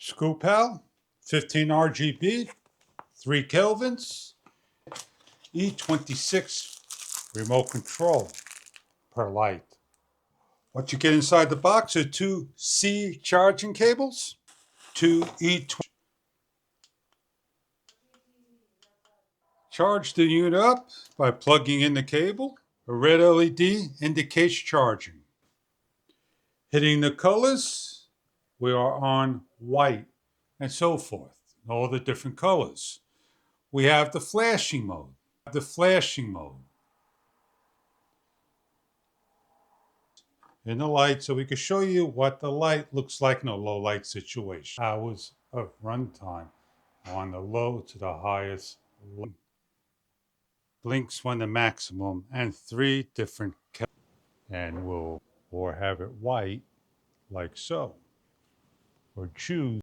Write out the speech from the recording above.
Screw pal, 15 RGB, 3 kelvins, E26 remote control per light. What you get inside the box are 2 C charging cables, 2 E20. Charge the unit up by plugging in the cable. A red LED indicates charging. Hitting the colors, we are on white and so forth, all the different colors. We have the flashing mode. In the light, so we can show you what the light looks like in a low light situation. Hours of runtime on the low to the highest. Blinks when the maximum, and 3 different colors. And we'll or have it white like so, or choose